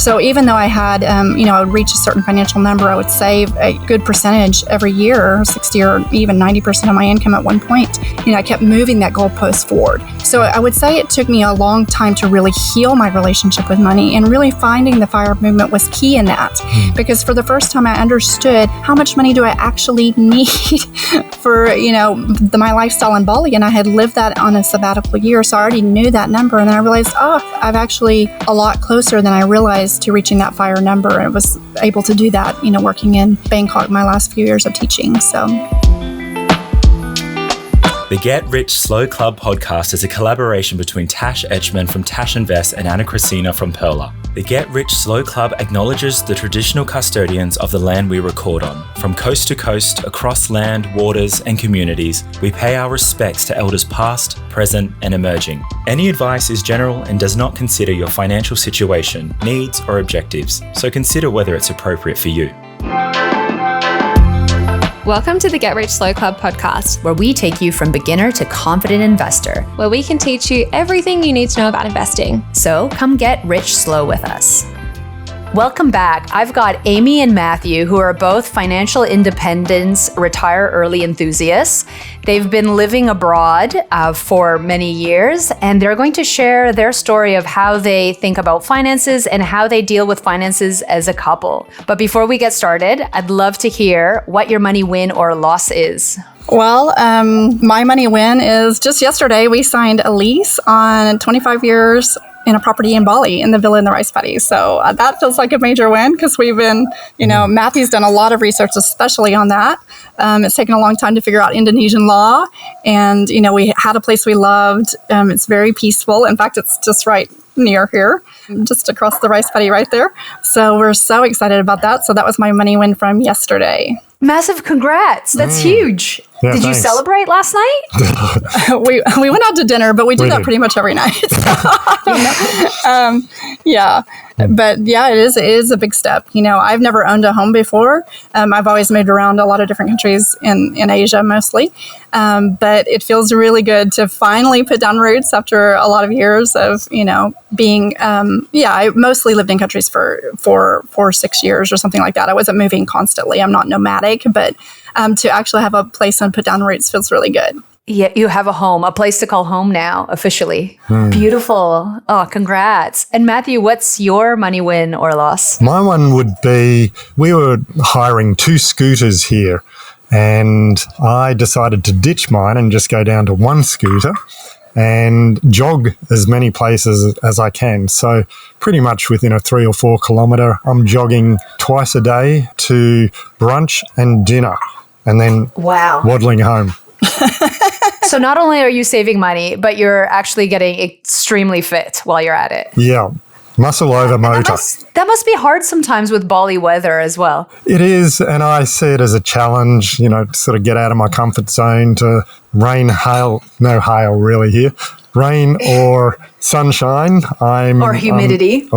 So even though I had, I would reach a certain financial number, I would save a good percentage every year, 60 or even 90% of my income at one point. I kept moving that goalpost forward. So I would say it took me a long time to really heal my relationship with money, and really finding the FIRE movement was key in that. Because for the first time I understood how much money do I actually need for, my lifestyle in Bali. And I had lived that on a sabbatical year. So I already knew that number. And then I realized, I've actually a lot closer than I realized to reaching that FIRE number. I was able to do that, working in Bangkok my last few years of teaching. So. The Get Rich Slow Club podcast is a collaboration between Tash Etchman from Tash Invest and Anna Christina from Perla. The Get Rich Slow Club acknowledges the traditional custodians of the land we record on. From coast to coast, across land, waters, and communities, we pay our respects to elders past, present, and emerging. Any advice is general and does not consider your financial situation, needs, or objectives, so consider whether it's appropriate for you. Welcome to the Get Rich Slow Club podcast, where we take you from beginner to confident investor, where we can teach you everything you need to know about investing. So come get rich slow with us. Welcome back. I've got Amy and Matthew, who are both financial independence, retire early enthusiasts. They've been living abroad for many years, and they're going to share their story of how they think about finances and how they deal with finances as a couple. But before we get started, I'd love to hear what your money win or loss is. Well, my money win is just yesterday we signed a lease on 25 years in a property in Bali in the villa in the rice paddy. So that feels like a major win because we've been, Matthew's done a lot of research, especially on that. It's taken a long time to figure out Indonesian law. And, we had a place we loved. It's very peaceful. In fact, it's just right near here, just across the rice paddy right there. So we're so excited about that. So that was my money win from yesterday. Massive congrats. That's huge. Yeah, Did you celebrate last night? we went out to dinner, but we do that pretty much every night. Yeah. But yeah, it is a big step. I've never owned a home before. I've always moved around a lot of different countries in Asia mostly. But it feels really good to finally put down roots after a lot of years of, being, I mostly lived in countries for 6 years or something like that. I wasn't moving constantly. I'm not nomadic, but to actually have a place and put down roots feels really good. Yeah, you have a home, a place to call home now, officially. Beautiful. Oh, congrats. And Matthew, what's your money win or loss? My one would be, we were hiring 2 scooters here, and I decided to ditch mine and just go down to 1 scooter and jog as many places as I can. So pretty much within a 3 or 4 kilometre, I'm jogging twice a day to brunch and dinner, and then waddling home. So not only are you saving money, but you're actually getting extremely fit while you're at it. Yeah. Muscle over motor. That must be hard sometimes with Bali weather as well. It is, and I see it as a challenge, to sort of get out of my comfort zone, to rain, hail, no hail really here, rain or sunshine. Or humidity.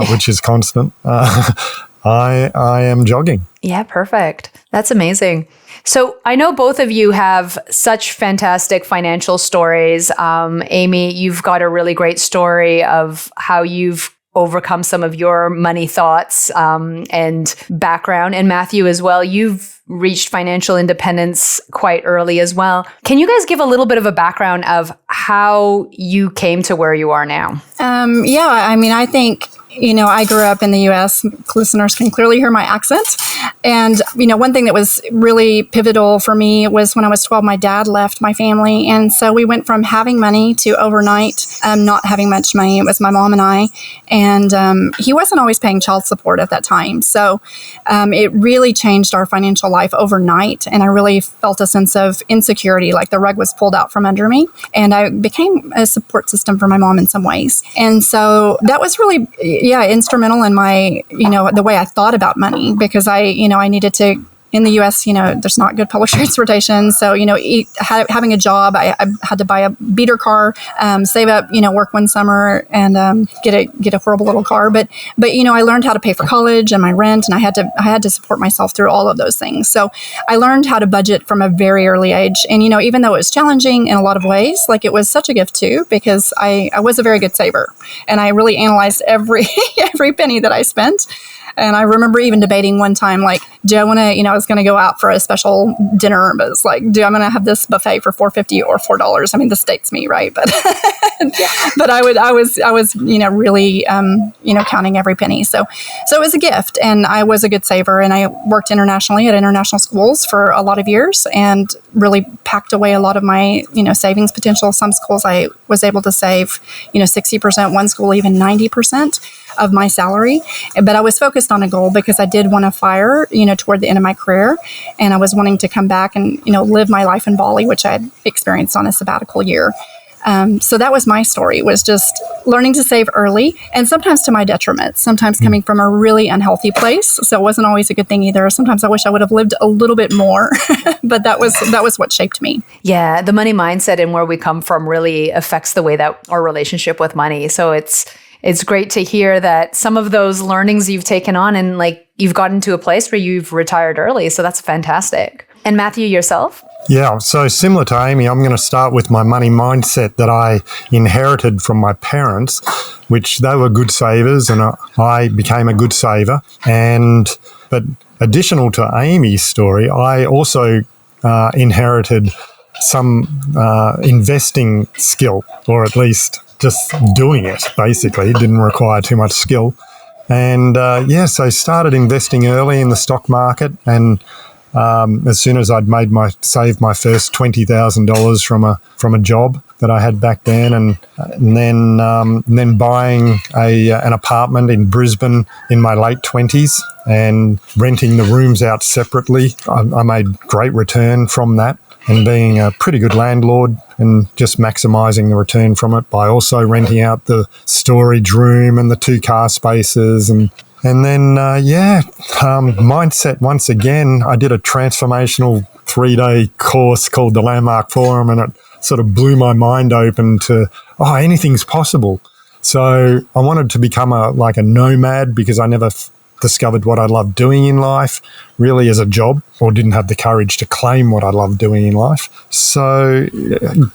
Which is constant. I am jogging. Yeah, perfect. That's amazing. So I know both of you have such fantastic financial stories. Amy, you've got a really great story of how you've overcome some of your money thoughts and background. And Matthew as well, you've reached financial independence quite early as well. Can you guys give a little bit of a background of how you came to where you are now? I think I grew up in the U.S. Listeners can clearly hear my accent. And, one thing that was really pivotal for me was when I was 12, my dad left my family. And so we went from having money to overnight not having much money. It was my mom and I. And he wasn't always paying child support at that time. So it really changed our financial life overnight. And I really felt a sense of insecurity, like the rug was pulled out from under me. And I became a support system for my mom in some ways. And so that was really instrumental in my, the way I thought about money, because I needed to in the U.S., there's not good public transportation. So, having a job, I had to buy a beater car, save up, work one summer and get a horrible little car. But I learned how to pay for college and my rent, and I had to support myself through all of those things. So I learned how to budget from a very early age. And, even though it was challenging in a lot of ways, like it was such a gift too, because I was a very good saver, and I really analyzed every penny that I spent. And I remember even debating one time, like, do I want to, I was going to go out for a special dinner, but it's like, I'm going to have this buffet for $4.50 or $4? I mean, this dates me, right? But, but I was, really, counting every penny. So it was a gift, and I was a good saver, and I worked internationally at international schools for a lot of years and really packed away a lot of my, savings potential. Some schools I was able to save, 60%, one school even 90% of my salary. But I was focused on a goal because I did want to fire, toward the end of my career. And I was wanting to come back and, live my life in Bali, which I had experienced on a sabbatical year. So that was my story, was just learning to save early, and sometimes to my detriment, sometimes coming from a really unhealthy place. So it wasn't always a good thing either. Sometimes I wish I would have lived a little bit more, but that was what shaped me. Yeah. The money mindset and where we come from really affects the way that our relationship with money. So it's great to hear that some of those learnings you've taken on and like you've gotten to a place where you've retired early. So that's fantastic. And Matthew, yourself? Yeah, so similar to Amy, I'm going to start with my money mindset that I inherited from my parents, which they were good savers, and I became a good saver. But additional to Amy's story, I also inherited some investing skill, or at least just doing it, basically. It didn't require too much skill. And so I started investing early in the stock market, and as soon as I'd saved my first $20,000 from a job that I had back then, and then buying an apartment in Brisbane in my late 20s and renting the rooms out separately, I made great return from that, and being a pretty good landlord and just maximising the return from it by also renting out the storage room and the 2 car spaces. And then, mindset, once again, I did a transformational 3-day course called the Landmark Forum, and it sort of blew my mind open to, anything's possible. So I wanted to become a nomad because I never discovered what I loved doing in life really as a job, or didn't have the courage to claim what I loved doing in life. So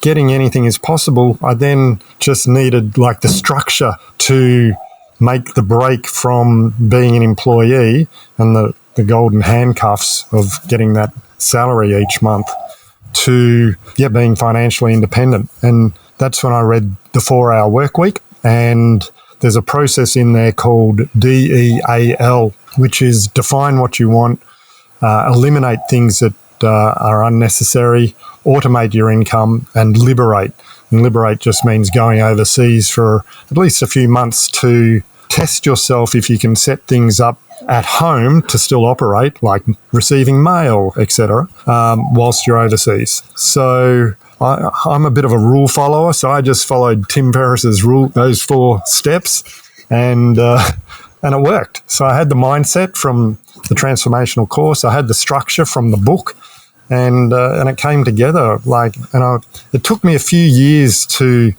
getting anything is possible. I then just needed the structure to make the break from being an employee and the golden handcuffs of getting that salary each month to being financially independent. And that's when I read The 4-Hour Workweek, and there's a process in there called DEAL, which is define what you want, eliminate things that are unnecessary, automate your income, and liberate. And liberate just means going overseas for at least a few months to test yourself if you can set things up at home to still operate, like receiving mail, etc., whilst you're overseas. So I'm a bit of a rule follower, so I just followed Tim Ferriss's rule, those 4 steps, and it worked. So I had the mindset from the transformational course, I had the structure from the book, and it came together. It took me a few years to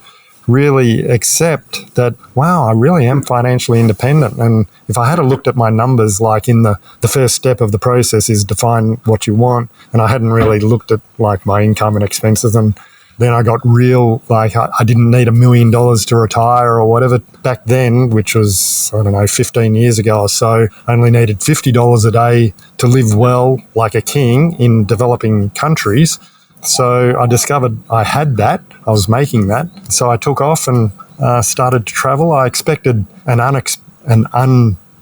really accept that, wow, I really am financially independent. And if I had looked at my numbers, in the first step of the process is define what you want, and I hadn't really looked at my income and expenses, and then I got real, I didn't need $1 million to retire or whatever back then, which was, 15 years ago or so. I only needed $50 a day to live well like a king in developing countries. So I discovered I had that. I was making that. So I took off and started to travel. I expected an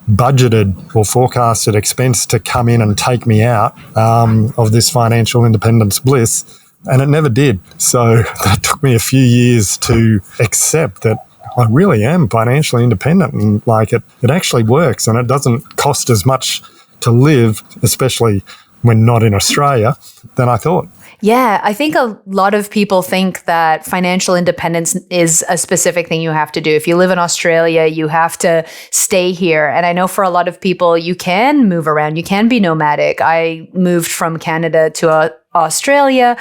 unbudgeted or forecasted expense to come in and take me out of this financial independence bliss, and it never did. So that took me a few years to accept that I really am financially independent, and it actually works, and it doesn't cost as much to live, especially when not in Australia, than I thought. Yeah, I think a lot of people think that financial independence is a specific thing you have to do. If you live in Australia, you have to stay here. And I know for a lot of people, you can move around, you can be nomadic. I moved from Canada to Australia,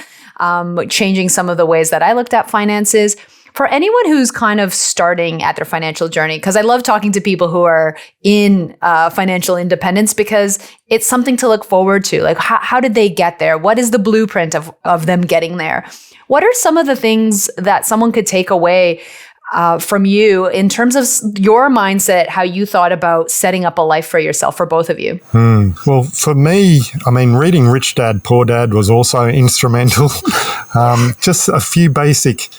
changing some of the ways that I looked at finances. For anyone who's kind of starting at their financial journey, because I love talking to people who are in financial independence because it's something to look forward to. Like, how did they get there? What is the blueprint of them getting there? What are some of the things that someone could take away from you in terms of your mindset, how you thought about setting up a life for yourself, for both of you? Well, for me, I mean, reading Rich Dad, Poor Dad was also instrumental. Just a few basic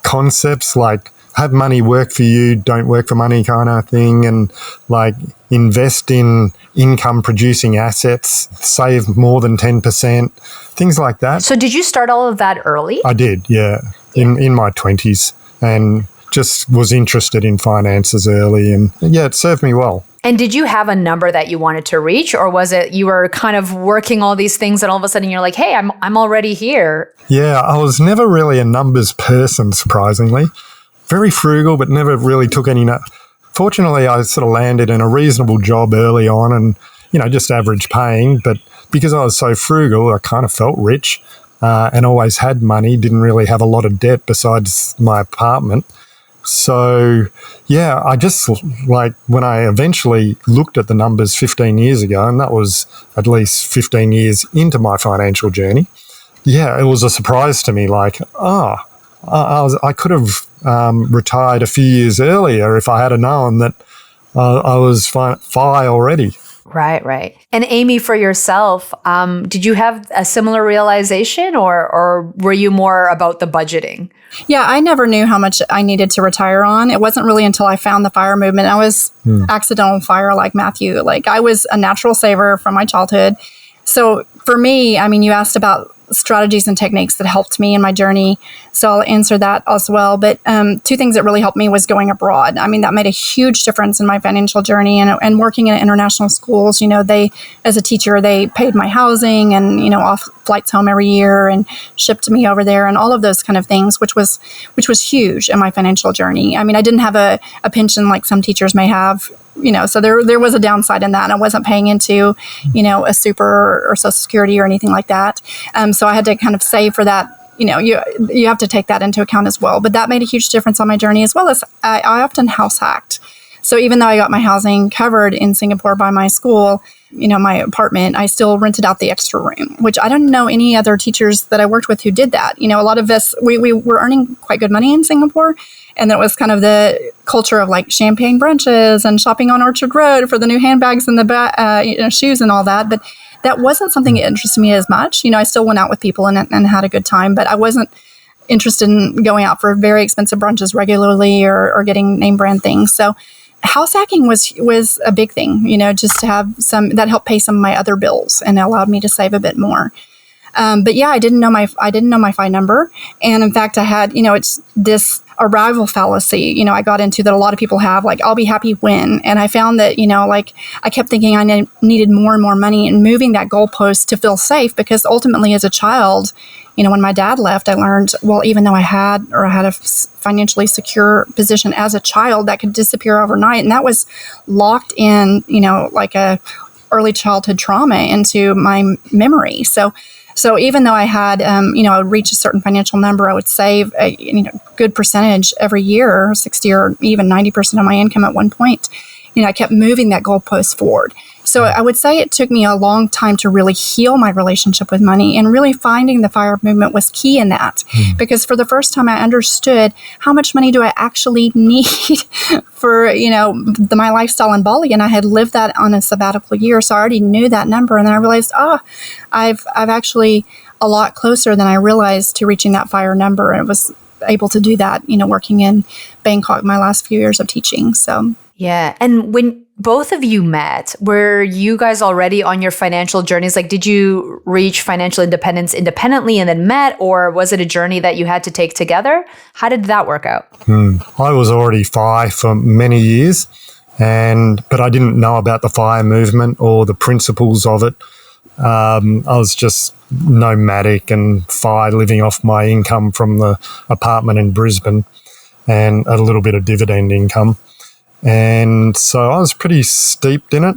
concepts like have money work for you, don't work for money kind of thing, and like invest in income producing assets, save more than 10%, things like that. So did you start all of that early? I did, yeah. In my 20s, and just was interested in finances early, and yeah, it served me well. And did you have a number that you wanted to reach, or was it you were kind of working all these things and all of a sudden you're like, hey, I'm already here? Yeah, I was never really a numbers person, surprisingly. Very frugal, but never really took any. Fortunately, I sort of landed in a reasonable job early on and, just average paying. But because I was so frugal, I kind of felt rich and always had money, didn't really have a lot of debt besides my apartment. So, yeah, I just like when I eventually looked at the numbers 15 years ago, and that was at least 15 years into my financial journey. Yeah, it was a surprise to me. Like, I could have retired a few years earlier if I had known that I was fi already. Right. And Amy, for yourself, did you have a similar realization or were you more about the budgeting? Yeah, I never knew how much I needed to retire on. It wasn't really until I found the FIRE movement. I was accidental FIRE like Matthew. Like I was a natural saver from my childhood. So for me, I mean, you asked about strategies and techniques that helped me in my journey. So I'll answer that as well. But two things that really helped me was going abroad. I mean, that made a huge difference in my financial journey and working in international schools. They, as a teacher, they paid my housing and, off flights home every year and shipped me over there and all of those kind of things, which was huge in my financial journey. I mean, I didn't have a pension like some teachers may have. So there was a downside in that. And I wasn't paying into, a super or Social Security or anything like that. So I had to kind of save for that. You have to take that into account as well. But that made a huge difference on my journey, as well as I often house hacked. So even though I got my housing covered in Singapore by my school, my apartment, I still rented out the extra room, which I don't know any other teachers that I worked with who did that. A lot of us, we were earning quite good money in Singapore. And that was kind of the culture of like champagne brunches and shopping on Orchard Road for the new handbags and the shoes and all that. But that wasn't something that interested me as much. I still went out with people and had a good time, but I wasn't interested in going out for very expensive brunches regularly or getting name brand things. So house hacking was a big thing, just to have some that helped pay some of my other bills and allowed me to save a bit more. But yeah, I didn't know my FI number. And in fact, I had, it's this arrival fallacy, I got into that a lot of people have, like, I'll be happy when. And I found that, I kept thinking I needed more and more money and moving that goalpost to feel safe, because ultimately as a child, when my dad left, I learned, well, even though I had a financially secure position as a child, that could disappear overnight. And that was locked in, like a early childhood trauma into my memory. So even though I had, I would reach a certain financial number, I would save a good percentage every year, 60 or even 90% of my income at one point. I kept moving that goalpost forward. So I would say it took me a long time to really heal my relationship with money, and really finding the FIRE movement was key in that. Because for the first time I understood how much money do I actually need for, my lifestyle in Bali. And I had lived that on a sabbatical year. So I already knew that number. And then I realized, I've actually a lot closer than I realized to reaching that FIRE number. And I was able to do that, working in Bangkok my last few years of teaching. So yeah. And when both of you met, were you guys already on your financial journeys? Like, did you reach financial independence independently and then met, or was it a journey that you had to take together? How did that work out? I was already FI for many years, but I didn't know about the FIRE movement or the principles of it. I was just nomadic and living off my income from the apartment in Brisbane and a little bit of dividend income. And so I was pretty steeped in it,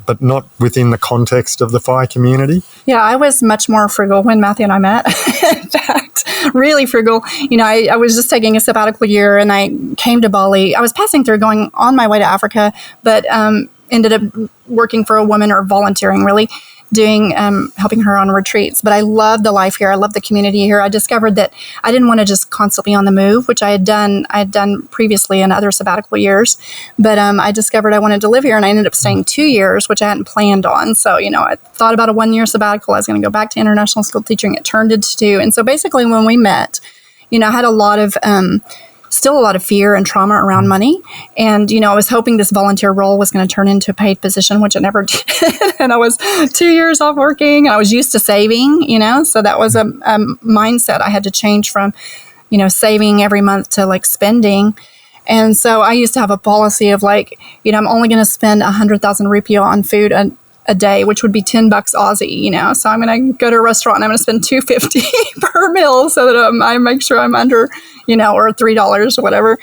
but not within the context of the FI community. Yeah, I was much more frugal when Matthew and I met. In fact, really frugal. I was just taking a sabbatical year and I came to Bali. I was passing through going on my way to Africa, but ended up working for a woman or volunteering really, doing helping her on retreats. But I love the life here. I love the community here. I discovered that I didn't want to just constantly be on the move, which I had done previously in other sabbatical years. But I discovered I wanted to live here, and I ended up staying 2 years, which I hadn't planned on. So I thought about a 1 year sabbatical. I was going to go back to international school teaching. It turned into 2. And so basically when we met, I had still a lot of fear and trauma around money. And, I was hoping this volunteer role was going to turn into a paid position, which it never did. And I was 2 years off working. I was used to saving, so that was a mindset I had to change from, saving every month to like spending. And so I used to have a policy of like, I'm only going to spend 100,000 rupiah on food a day, which would be $10 Aussie, so I'm going to go to a restaurant and I'm going to spend $2.50 per meal so that I make sure I'm under, or $3 or whatever,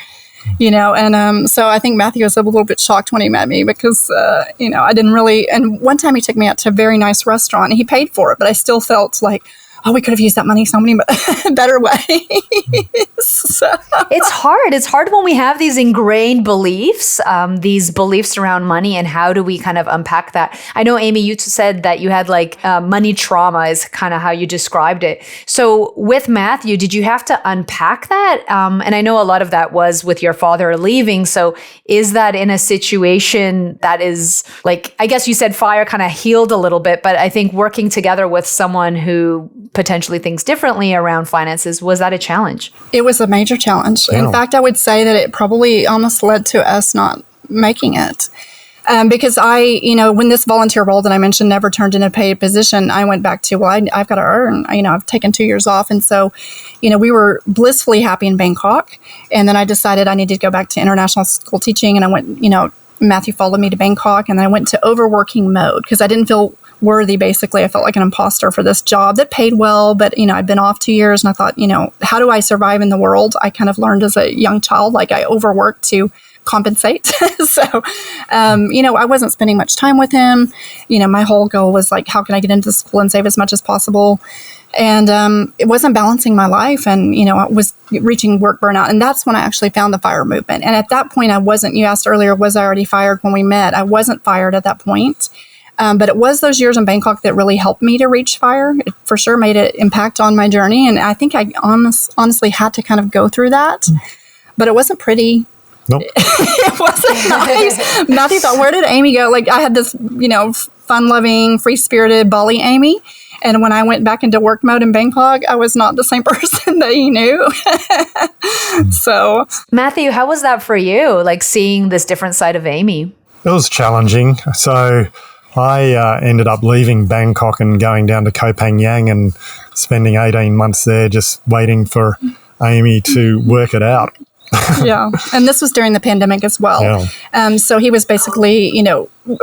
and so I think Matthew was a little bit shocked when he met me because, I didn't really, and one time he took me out to a very nice restaurant and he paid for it, but I still felt like, oh, we could have used that money so many better ways. So. It's hard. It's hard when we have these ingrained beliefs, these beliefs around money, and how do we kind of unpack that? I know, Amy, you said that you had like money trauma is kind of how you described it. So with Matthew, did you have to unpack that? And I know a lot of that was with your father leaving. So is that in a situation that is like, I guess you said fire kind of healed a little bit, but I think working together with someone who potentially thinks differently around finances, was that a challenge? It was a major challenge. Yeah. In fact, I would say that it probably almost led to us not making it. Because when this volunteer role that I mentioned never turned into a paid position, I went back to, I've got to earn, I've taken 2 years off. And so, we were blissfully happy in Bangkok. And then I decided I needed to go back to international school teaching. And I went, Matthew followed me to Bangkok, and then I went to overworking mode because I didn't feel worthy. Basically, I felt like an imposter for this job that paid well, but I'd been off 2 years, and I thought, how do I survive in the world? I kind of learned as a young child, like I overworked to compensate. So, I wasn't spending much time with him. My whole goal was like, how can I get into school and save as much as possible? And it wasn't balancing my life, and I was reaching work burnout, and that's when I actually found the FIRE movement. And at that point, I wasn't. You asked earlier, was I already fired when we met? I wasn't fired at that point. But it was those years in Bangkok that really helped me to reach FIRE. It for sure made an impact on my journey. And I think I honestly had to kind of go through that. But it wasn't pretty. Nope. It wasn't nice. Matthew thought, where did Amy go? Like I had this, fun-loving, free-spirited Bali Amy. And when I went back into work mode in Bangkok, I was not the same person that he knew. So, Matthew, how was that for you? Like seeing this different side of Amy? It was challenging. So I ended up leaving Bangkok and going down to Koh Phangan and spending 18 months there just waiting for Amy to work it out. Yeah. And this was during the pandemic as well. Yeah. So he was basically,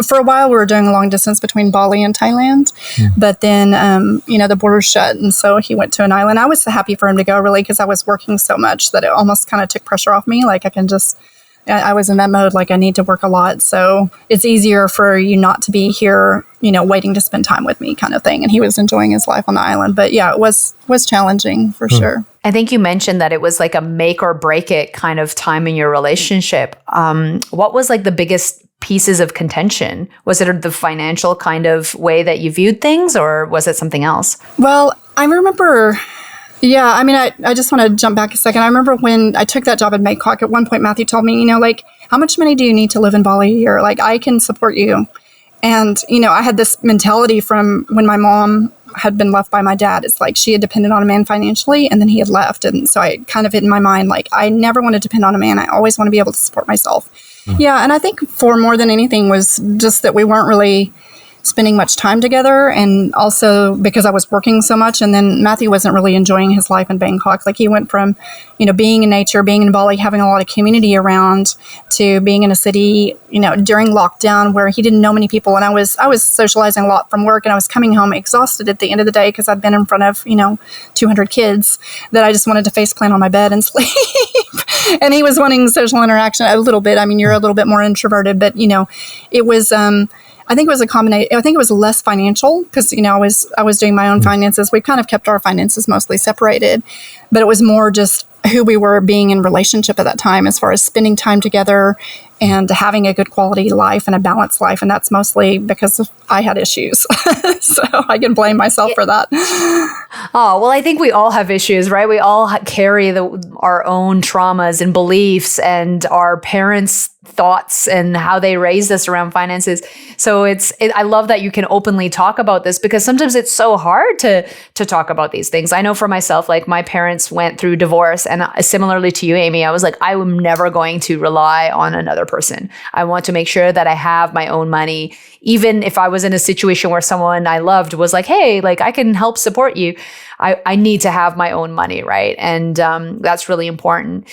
for a while we were doing a long distance between Bali and Thailand, but then, the border shut. And so he went to an island. I was happy for him to go really because I was working so much that it almost kind of took pressure off me. Like I was in that mode, like I need to work a lot. So it's easier for you not to be here, waiting to spend time with me kind of thing. And he was enjoying his life on the island. But yeah, it was challenging for sure. I think you mentioned that it was like a make or break it kind of time in your relationship. What was like the biggest pieces of contention? Was it the financial kind of way that you viewed things, or was it something else? Well, I remember... Yeah, I just want to jump back a second. I remember when I took that job in Bangkok, at one point Matthew told me, how much money do you need to live in Bali a year? Like, I can support you. And, I had this mentality from when my mom had been left by my dad. It's like she had depended on a man financially, and then he had left. And so I kind of in my mind, like, I never want to depend on a man. I always want to be able to support myself. Yeah, and I think for more than anything was just that we weren't really spending much time together, and also because I was working so much. And then Matthew wasn't really enjoying his life in Bangkok. Like, he went from, being in nature, being in Bali, having a lot of community around, to being in a city, during lockdown where he didn't know many people. And I was socializing a lot from work, and I was coming home exhausted at the end of the day because I'd been in front of, 200 kids, that I just wanted to face plant on my bed and sleep. And he was wanting social interaction a little bit. I mean, you're a little bit more introverted, but, it was, I think it was a combination. I think it was less financial because, I was doing my own finances. We kind of kept our finances mostly separated, but it was more just who we were being in relationship at that time, as far as spending time together and having a good quality life and a balanced life. And that's mostly because I had issues. So I can blame myself for that. Oh, well, I think we all have issues, right? We all carry our own traumas and beliefs and our parents' thoughts and how they raised us around finances. So I love that you can openly talk about this, because sometimes it's so hard to talk about these things. I know for myself, like, my parents went through divorce, and similarly to you, Amy, I was like, I am never going to rely on another person. I want to make sure that I have my own money. Even if I was in a situation where someone I loved was like, hey, like, I can help support you, I need to have my own money, right? And that's really important.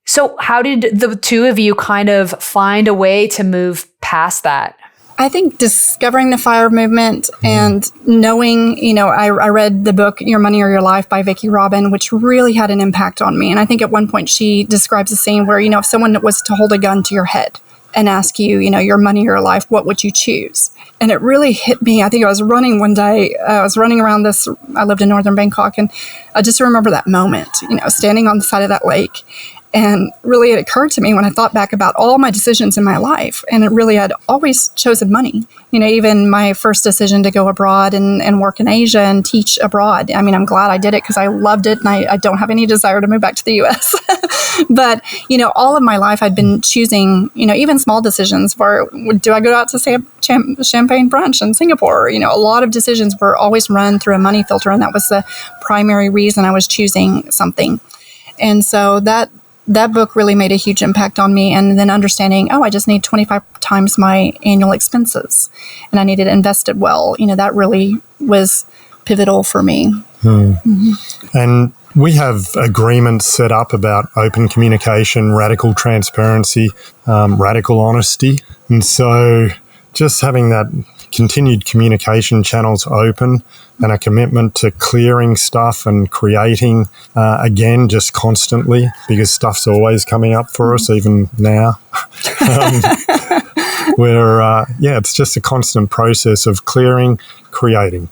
So how did the two of you kind of find a way to move past that? I think discovering the FIRE movement and knowing, I read the book, Your Money or Your Life by Vicki Robin, which really had an impact on me. And I think at one point she describes a scene where, if someone was to hold a gun to your head and ask you, your money or your life, what would you choose? And it really hit me. I think I was running one day. I was running around I lived in northern Bangkok, and I just remember that moment, standing on the side of that lake. And really, it occurred to me when I thought back about all my decisions in my life, and it really had always chosen money. Even my first decision to go abroad and work in Asia and teach abroad. I mean, I'm glad I did it because I loved it, and I don't have any desire to move back to the U.S. But, all of my life I'd been choosing, even small decisions for, do I go out to champagne brunch in Singapore? A lot of decisions were always run through a money filter, and that was the primary reason I was choosing something. And so that book really made a huge impact on me. And then understanding, I just need 25 times my annual expenses, and I needed to invest it well. That really was pivotal for me. Mm-hmm. And we have agreements set up about open communication, radical transparency, radical honesty. And so just having that continued communication channels open and a commitment to clearing stuff and creating, again, just constantly, because stuff's always coming up for us, even now. It's just a constant process of clearing, creating.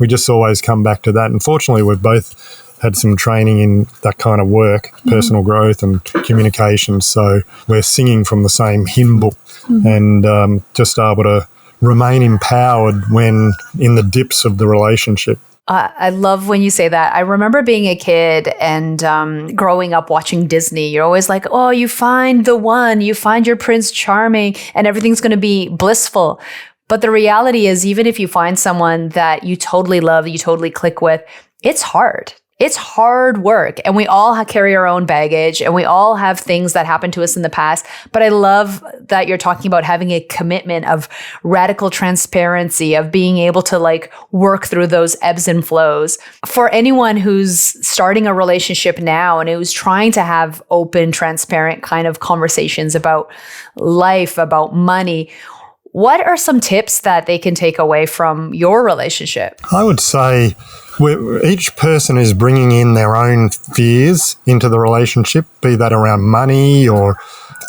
We just always come back to that. And fortunately, we've both had some training in that kind of work, personal growth and communication. So we're singing from the same hymn book, and just able to remain empowered when in the dips of the relationship. I love when you say that. I remember being a kid and growing up watching Disney. You're always like, oh, you find the one, you find your Prince Charming, and everything's going to be blissful. But the reality is, even if you find someone that you totally love, you totally click with, it's hard. It's hard work, and we all carry our own baggage, and we all have things that happened to us in the past. But I love that you're talking about having a commitment of radical transparency, of being able to work through those ebbs and flows. For anyone who's starting a relationship now and who's trying to have open, transparent kind of conversations about life, about money, what are some tips that they can take away from your relationship? I would say each person is bringing in their own fears into the relationship, be that around money or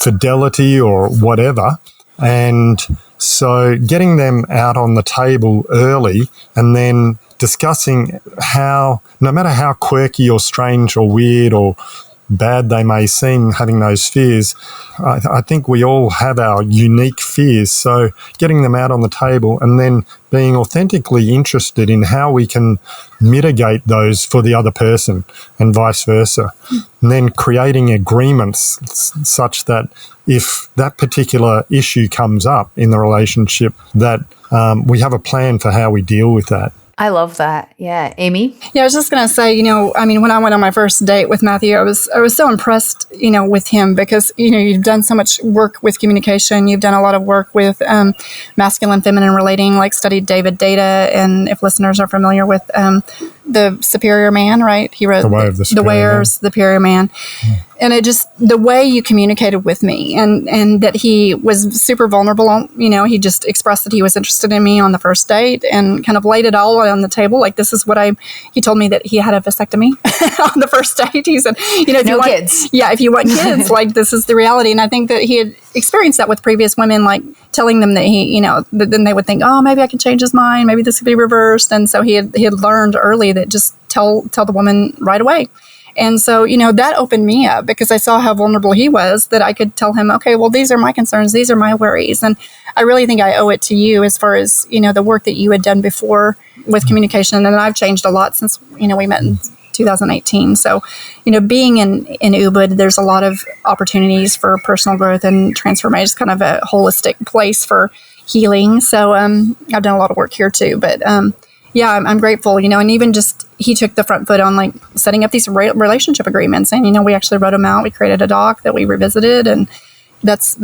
fidelity or whatever. And so getting them out on the table early and then discussing how, no matter how quirky or strange or weird or bad they may seem, having those fears, I think we all have our unique fears. So getting them out on the table and then being authentically interested in how we can mitigate those for the other person and vice versa. And then creating agreements such that if that particular issue comes up in the relationship, that we have a plan for how we deal with that. I love that. Yeah. Amy? Yeah, I was just going to say, when I went on my first date with Matthew, I was so impressed, with him because, you've done so much work with communication. You've done a lot of work with masculine, feminine relating, like studied David Data. And if listeners are familiar with The Superior Man, right? He wrote The Way of the Superior Man. Yeah. And it just, the way you communicated with me and that he was super vulnerable, he just expressed that he was interested in me on the first date and kind of laid it all on the table. Like, this is what he told me that he had a vasectomy on the first date. He said, if you want kids. Yeah, if you want kids, like, this is the reality. And I think that he had experienced that with previous women, like telling them that he, then they would think, oh, maybe I can change his mind. Maybe this could be reversed. And so he had learned early that just tell the woman right away. And so, that opened me up because I saw how vulnerable he was, that I could tell him, okay, well, these are my concerns. These are my worries. And I really think I owe it to you as far as, the work that you had done before with communication. And I've changed a lot since, we met in 2018. So, being in Ubud, there's a lot of opportunities for personal growth and transformation. It's kind of a holistic place for healing. So I've done a lot of work here too. But yeah, I'm grateful, and even just he took the front foot on like setting up these relationship agreements. And, we actually wrote them out. We created a doc that we revisited, and that's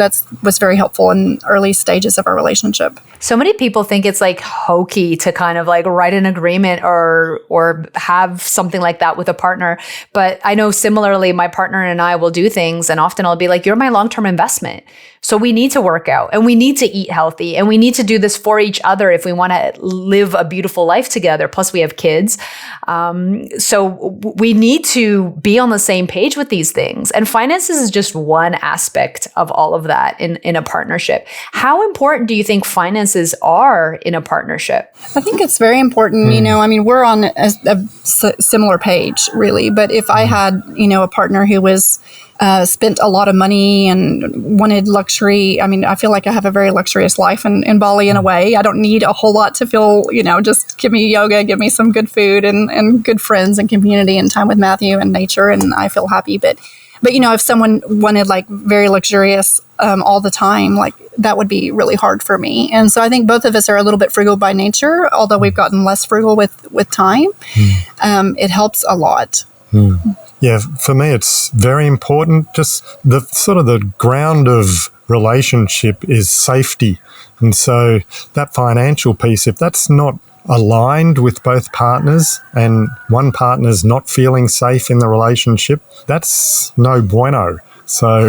was very helpful in early stages of our relationship. So many people think it's like hokey to kind of like write an agreement or have something like that with a partner. But I know similarly, my partner and I will do things, and often I'll be like, you're my long-term investment. So we need to work out and we need to eat healthy and we need to do this for each other if we want to live a beautiful life together. Plus we have kids. So we need to be on the same page with these things. And finances is just one aspect of all of that in a partnership. How important do you think finances are in a partnership? I think it's very important. We're on a similar page really, but if I had, a partner who was spent a lot of money and wanted luxury. I feel like I have a very luxurious life in Bali in a way. I don't need a whole lot to feel, just give me yoga, give me some good food and good friends and community and time with Matthew and nature, and I feel happy. But if someone wanted like very luxurious all the time, like that would be really hard for me. And so I think both of us are a little bit frugal by nature, although we've gotten less frugal with time. It helps a lot. Yeah, for me, it's very important. Just the sort of the ground of relationship is safety. And so that financial piece, if that's not aligned with both partners and one partner's not feeling safe in the relationship, that's no bueno. So,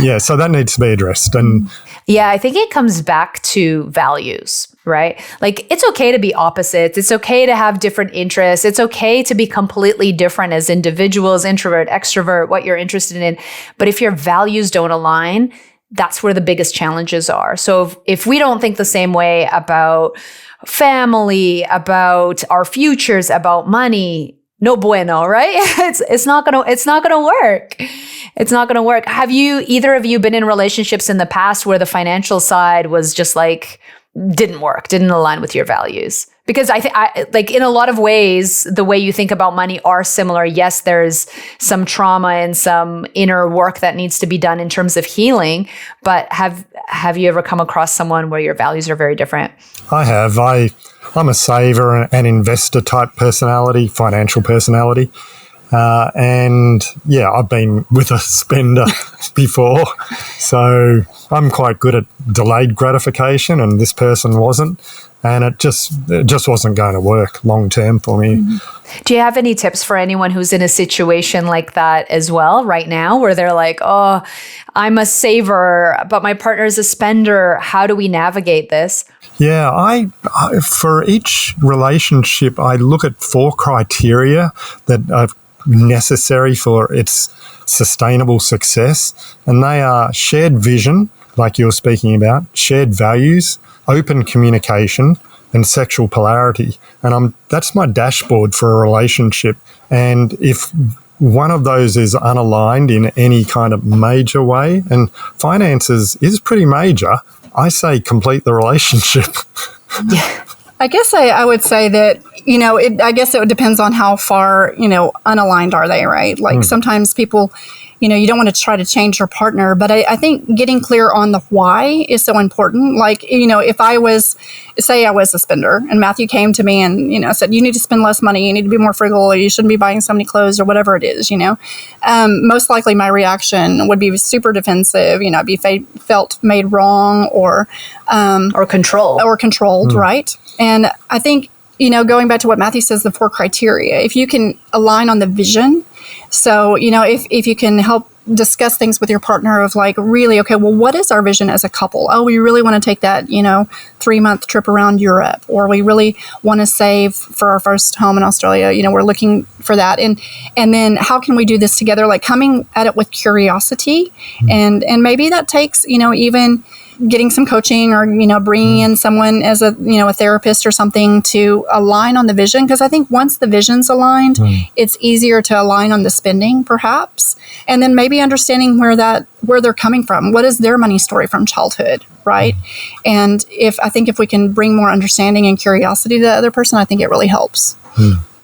yeah, so that needs to be addressed. And yeah, I think it comes back to values, right? Like, it's okay to be opposites. It's okay to have different interests. It's okay to be completely different as individuals, introvert, extrovert, what you're interested in. But if your values don't align, that's where the biggest challenges are. So if we don't think the same way about family, about our futures, about money, no bueno, right? It's not gonna work. It's not gonna work. Have either of you been in relationships in the past where the financial side was just like didn't work, didn't align with your values? Because I think like in a lot of ways, the way you think about money are similar. Yes, there's some trauma and some inner work that needs to be done in terms of healing. But have you ever come across someone where your values are very different? I have. I'm a saver and investor type personality, financial personality. And yeah, I've been with a spender before. So I'm quite good at delayed gratification, and this person wasn't. And it just wasn't going to work long term for me. Mm-hmm. Do you have any tips for anyone who's in a situation like that as well right now, where they're like, oh, I'm a saver, but my partner's a spender. How do we navigate this? Yeah, I for each relationship, I look at 4 criteria that are necessary for its sustainable success. And they are shared vision, like you were speaking about, shared values, open communication, and sexual polarity. And that's my dashboard for a relationship. And if one of those is unaligned in any kind of major way, and finances is pretty major, I say complete the relationship. Yeah. I guess I would say that, I guess it depends on how far, unaligned are they, right? Like sometimes people, you don't want to try to change your partner. But I think getting clear on the why is so important. Like, if I was a spender and Matthew came to me and, said, you need to spend less money, you need to be more frugal, or you shouldn't be buying so many clothes or whatever it is, most likely my reaction would be super defensive, I'd be felt made wrong or controlled, right? And I think, going back to what Matthew says, the 4 criteria, if you can align on the vision. So, if you can help discuss things with your partner of like, really, okay, well, what is our vision as a couple? Oh, we really want to take that, 3-month trip around Europe, or we really want to save for our first home in Australia. We're looking for that. And then how can we do this together? Like coming at it with curiosity. And maybe that takes, even getting some coaching or, bringing in someone as a therapist or something to align on the vision. Because I think once the vision's aligned, it's easier to align on the spending perhaps. And then maybe understanding where they're coming from. What is their money story from childhood, right? And if we can bring more understanding and curiosity to the other person, I think it really helps.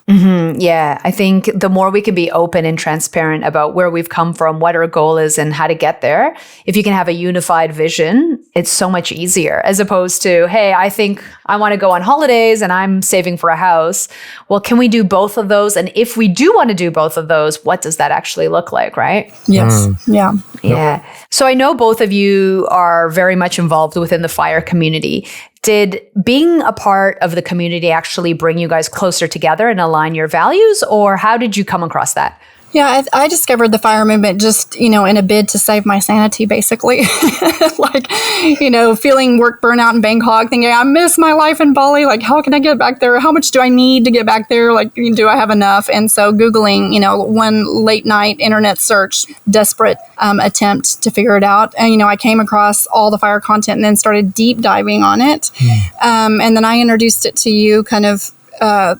Mm-hmm. Yeah, I think the more we can be open and transparent about where we've come from, what our goal is, and how to get there, if you can have a unified vision, it's so much easier as opposed to, hey, I think I want to go on holidays and I'm saving for a house. Well, can we do both of those? And if we do want to do both of those, what does that actually look like, right? Yes. Yeah. Yeah. So I know both of you are very much involved within the FIRE community. Did being a part of the community actually bring you guys closer together and align your values, or how did you come across that? Yeah, I discovered the FIRE movement just, in a bid to save my sanity, basically. Like, feeling work burnout in Bangkok, thinking, I miss my life in Bali. Like, how can I get back there? How much do I need to get back there? Like, do I have enough? And so Googling, one late night internet search, desperate attempt to figure it out. And, I came across all the FIRE content and then started deep diving on it. And then I introduced it to you kind of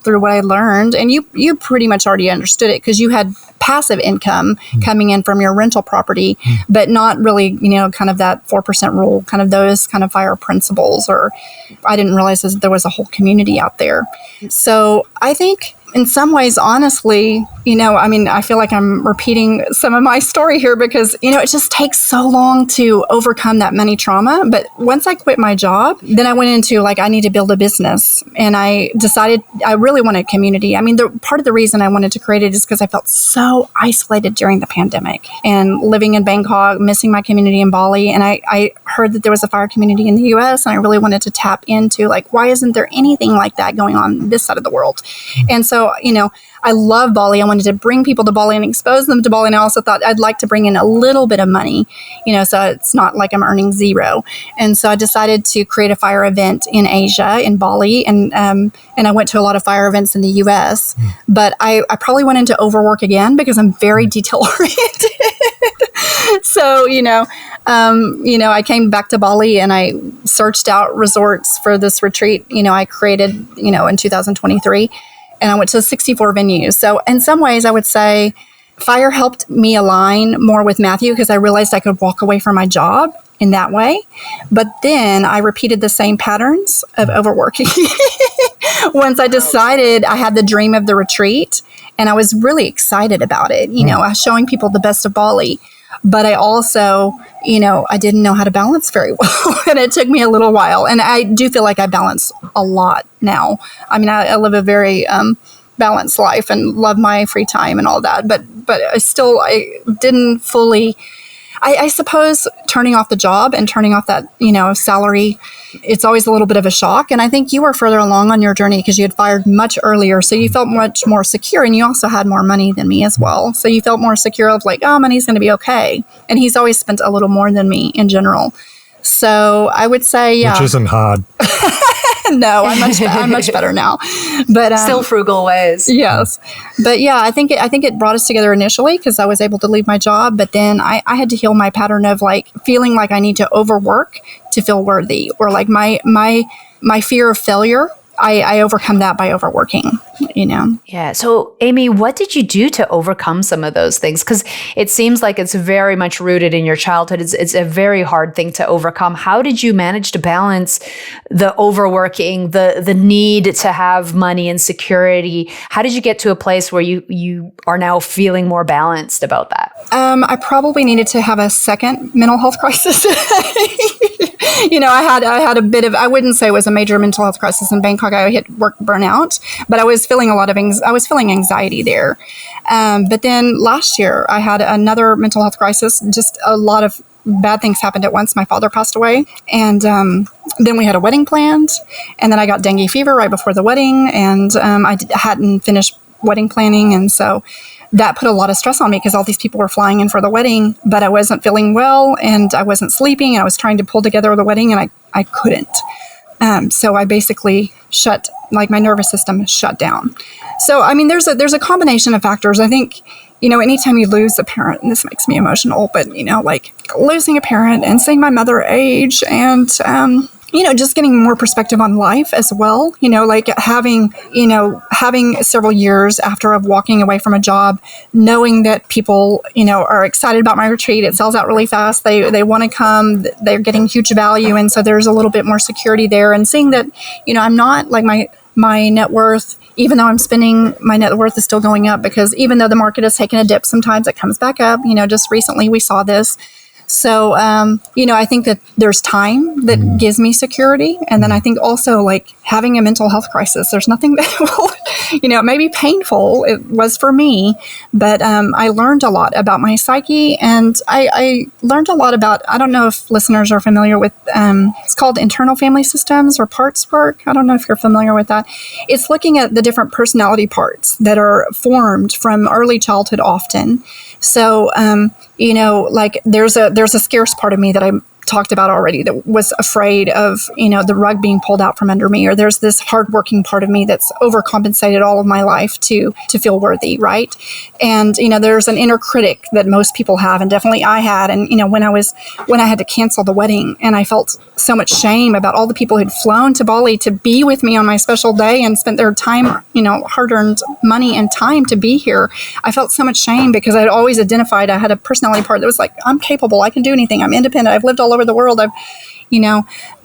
through what I learned. And you pretty much already understood it because you had passive income coming in from your rental property, but not really, kind of that 4% rule, kind of those kind of FIRE principles, or I didn't realize that there was a whole community out there. So I think in some ways, honestly, I feel like I'm repeating some of my story here because, it just takes so long to overcome that money trauma. But once I quit my job, then I went into I need to build a business. And I decided I really wanted community. Part of the reason I wanted to create it is because I felt so isolated during the pandemic and living in Bangkok, missing my community in Bali. And I heard that there was a FIRE community in the US, and I really wanted to tap into why isn't there anything like that going on this side of the world? And so, I love Bali. I wanted to bring people to Bali and expose them to Bali. And I also thought I'd like to bring in a little bit of money, so it's not like I'm earning zero. And so I decided to create a FIRE event in Asia, in Bali. And I went to a lot of FIRE events in the US. But I probably went into overwork again because I'm very detail oriented. So, I came back to Bali and I searched out resorts for this retreat, I created, in 2023. And I went to 64 venues. So in some ways, I would say FIRE helped me align more with Matthew because I realized I could walk away from my job in that way. But then I repeated the same patterns of overworking. Once I decided I had the dream of the retreat and I was really excited about it, I was showing people the best of Bali. But I also, I didn't know how to balance very well. And it took me a little while. And I do feel like I balance a lot now. I live a very balanced life and love my free time and all that. But I didn't fully, I suppose turning off the job and turning off that, salary, it's always a little bit of a shock. And I think you were further along on your journey because you had fired much earlier. So you felt much more secure, and you also had more money than me as well. So you felt more secure of money's going to be okay. And he's always spent a little more than me in general. So I would say, yeah. Which isn't hard. No, I'm much better now, but still frugal ways. Yes, but yeah, I think it brought us together initially because I was able to leave my job, but then I had to heal my pattern of feeling like I need to overwork to feel worthy, or my fear of failure. I overcome that by overworking. Yeah. So, Amy, what did you do to overcome some of those things? Because it seems like it's very much rooted in your childhood. It's a very hard thing to overcome. How did you manage to balance the overworking, the need to have money and security? How did you get to a place where you are now feeling more balanced about that? I probably needed to have a second mental health crisis. I had a bit of, I wouldn't say it was a major mental health crisis in Bangkok. I hit work burnout, but I was feeling I was feeling anxiety there. But then last year I had another mental health crisis. Just a lot of bad things happened at once. My father passed away, and then we had a wedding planned, and then I got dengue fever right before the wedding, and I hadn't finished wedding planning, and so that put a lot of stress on me because all these people were flying in for the wedding, but I wasn't feeling well and I wasn't sleeping, and I was trying to pull together the wedding, and I couldn't. So I basically my nervous system shut down. So, I mean, there's a combination of factors. I think, anytime you lose a parent, and this makes me emotional, but, like losing a parent and seeing my mother age and, just getting more perspective on life as well, like having several years after of walking away from a job, knowing that people, are excited about my retreat. It sells out really fast. They want to come, they're getting huge value. And so there's a little bit more security there, and seeing that, I'm not like my net worth, even though I'm spending, my net worth is still going up, because even though the market has taken a dip, sometimes it comes back up. Just recently we saw this. So, I think that there's time that gives me security. And then I think also like having a mental health crisis, there's nothing that will, it may be painful. It was for me, but I learned a lot about my psyche, and I learned a lot about, I don't know if listeners are familiar with, it's called internal family systems or parts work. I don't know if you're familiar with that. It's looking at the different personality parts that are formed from early childhood often. So, like there's a scarce part of me that I talked about already that was afraid of, the rug being pulled out from under me, or there's this hardworking part of me that's overcompensated all of my life to feel worthy, right? And, there's an inner critic that most people have, and definitely I had. And, when I had to cancel the wedding, and I felt so much shame about all the people who'd flown to Bali to be with me on my special day and spent their time, hard-earned money and time to be here. I felt so much shame because I'd always identified, I had a personality part that was like, I'm capable, I can do anything, I'm independent, I've lived all over the world.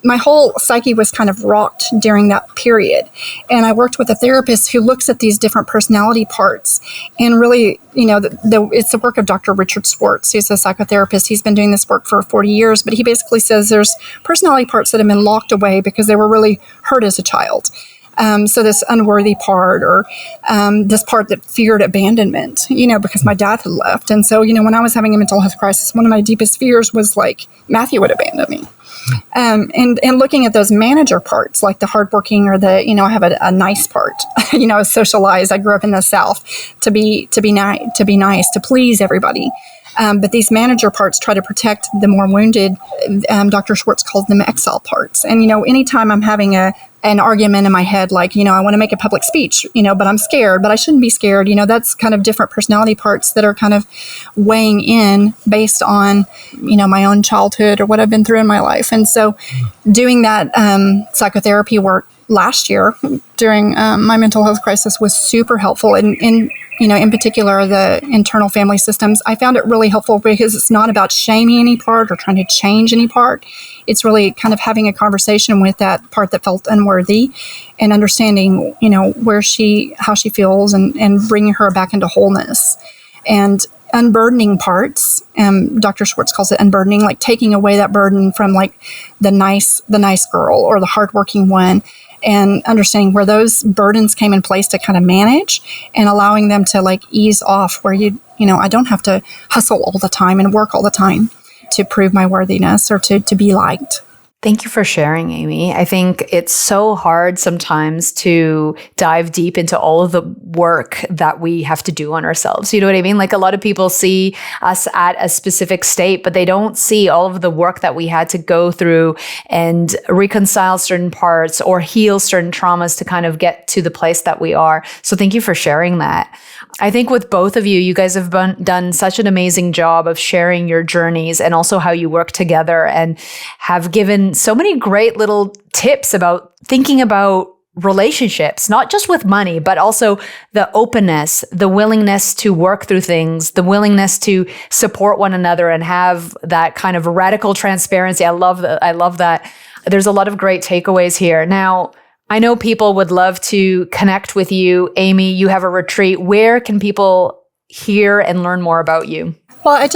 My whole psyche was kind of rocked during that period. And I worked with a therapist who looks at these different personality parts, and really, it's the work of Dr. Richard Schwartz, who's a psychotherapist. He's been doing this work for 40 years, but he basically says there's personality parts that have been locked away because they were really hurt as a child. So this unworthy part, or this part that feared abandonment, because my dad had left. And so, when I was having a mental health crisis, one of my deepest fears was like Matthew would abandon me. And looking at those manager parts, like the hardworking, or the, I have a nice part, socialized. I grew up in the South to be nice, to please everybody. But these manager parts try to protect the more wounded. Dr. Schwartz calls them exile parts. And, anytime I'm having an argument in my head, like, I want to make a public speech, but I'm scared, but I shouldn't be scared. That's kind of different personality parts that are kind of weighing in based on, my own childhood or what I've been through in my life. And so doing that psychotherapy work last year during my mental health crisis was super helpful. And in particular, the internal family systems, I found it really helpful because it's not about shaming any part or trying to change any part. It's really kind of having a conversation with that part that felt unworthy, and understanding, how she feels, and bringing her back into wholeness, and unburdening parts. Dr. Schwartz calls it unburdening, like taking away that burden from like the nice girl or the hardworking one, and understanding where those burdens came in place to kind of manage, and allowing them to like ease off where I don't have to hustle all the time and work all the time to prove my worthiness or to be liked. Thank you for sharing, Amy. I think it's so hard sometimes to dive deep into all of the work that we have to do on ourselves. You know what I mean? Like, a lot of people see us at a specific state, but they don't see all of the work that we had to go through and reconcile certain parts or heal certain traumas to kind of get to the place that we are. So thank you for sharing that. I think with both of you, you guys have done such an amazing job of sharing your journeys, and also how you work together, and have given so many great little tips about thinking about relationships, not just with money, but also the openness, the willingness to work through things, the willingness to support one another and have that kind of radical transparency. I love that. There's a lot of great takeaways here. Now, I know people would love to connect with you. Amy, you have a retreat. Where can people hear and learn more about you? Well, I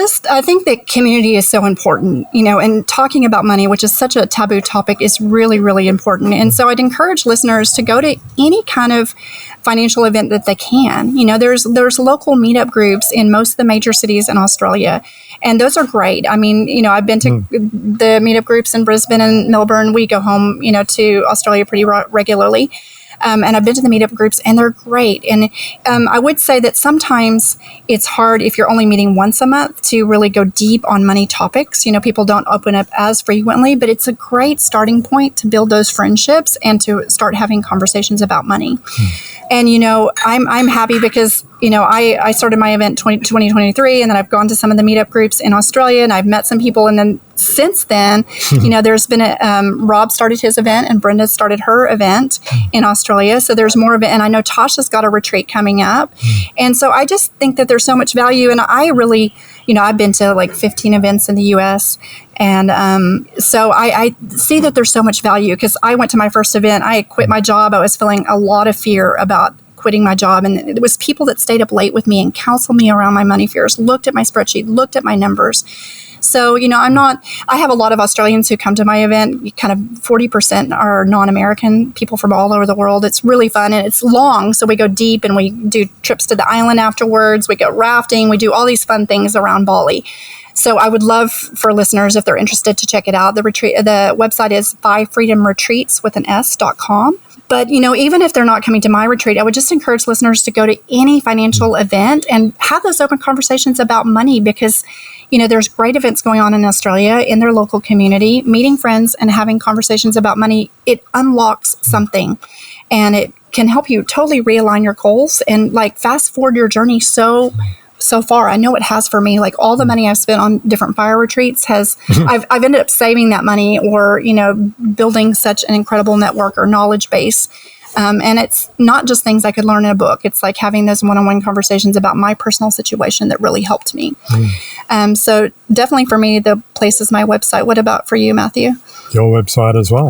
think that community is so important, and talking about money, which is such a taboo topic, is really, really important. And so I'd encourage listeners to go to any kind of financial event that they can. There's local meetup groups in most of the major cities in Australia, and those are great. I mean, I've been to the meetup groups in Brisbane and Melbourne. We go home, to Australia pretty regularly. And I've been to the meetup groups, and they're great. And I would say that sometimes it's hard if you're only meeting once a month to really go deep on money topics. People don't open up as frequently, but it's a great starting point to build those friendships and to start having conversations about money. And, I'm happy because, I started my event 2023, and then I've gone to some of the meetup groups in Australia, and I've met some people. And then since then, there's been Rob started his event, and Brenda started her event in Australia. So there's more of it. And I know Tasha's got a retreat coming up. And so I just think that there's so much value. And I really, I've been to like 15 events in the US. And so I see that there's so much value, because I went to my first event. I quit my job. I was feeling a lot of fear about quitting my job. And it was people that stayed up late with me and counseled me around my money fears, looked at my spreadsheet, looked at my numbers. So, I have a lot of Australians who come to my event. Kind of 40% are non-American, people from all over the world. It's really fun, and it's long. So we go deep, and we do trips to the island afterwards. We go rafting. We do all these fun things around Bali. So I would love for listeners, if they're interested, to check it out. The website is byfreedomretreats.com. But, even if they're not coming to my retreat, I would just encourage listeners to go to any financial event and have those open conversations about money, because, there's great events going on in Australia in their local community. Meeting friends and having conversations about money, it unlocks something, and it can help you totally realign your goals and fast forward your journey so far. I know it has for me. All the money I've spent on different fire retreats I've ended up saving that money, or, building such an incredible network or knowledge base. And it's not just things I could learn in a book. It's like having those one-on-one conversations about my personal situation that really helped me. So definitely for me, the place is my website. What about for you, Matthew? Your website as well.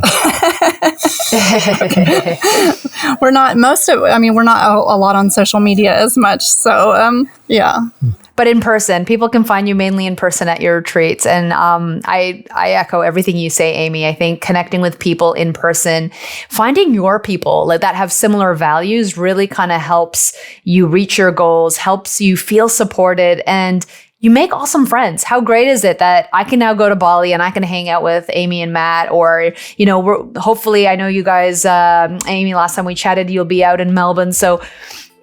We're not a lot on social media as much. So, yeah. But in person, people can find you mainly in person at your retreats. And I echo everything you say, Amy. I think connecting with people in person, finding your people that have similar values really kind of helps you reach your goals, helps you feel supported, and you make awesome friends. How great is it that I can now go to Bali and I can hang out with Amy and Matt, or, hopefully, I know you guys, Amy, last time we chatted, you'll be out in Melbourne. So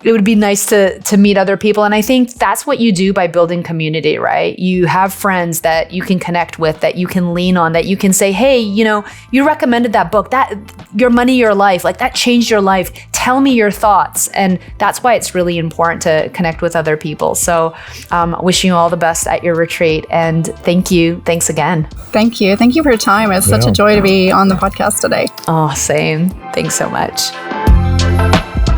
it would be nice to meet other people. And I think that's what you do by building community, right? You have friends that you can connect with, that you can lean on, that you can say, hey, you recommended that book, that Your Money, Your Life, that changed your life. Tell me your thoughts. And that's why it's really important to connect with other people. So wishing you all the best at your retreat. And thank you. Thanks again. Thank you. Thank you for your time. It's such a joy to be on the podcast today. Oh, same. Thanks so much.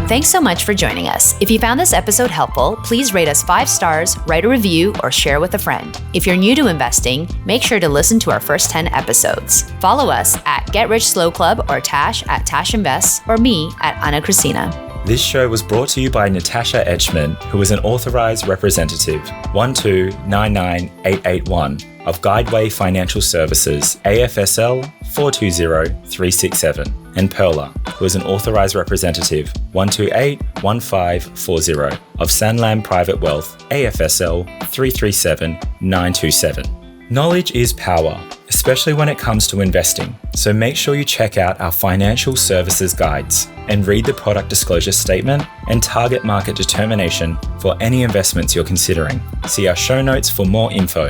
Thanks so much for joining us. If you found this episode helpful, please rate us 5 stars, write a review, or share with a friend. If you're new to investing, make sure to listen to our first 10 episodes. Follow us at Get Rich Slow Club, or Tash at Tash Invests, or me at Anna Christina. This show was brought to you by Natasha Etchman, who is an authorized representative, 1299881 of Guideway Financial Services, AFSL 420367, and Perla, who is an authorized representative, 1281540 of Sanlam Private Wealth, AFSL 337927. Knowledge is power, especially when it comes to investing. So make sure you check out our financial services guides and read the product disclosure statement and target market determination for any investments you're considering. See our show notes for more info.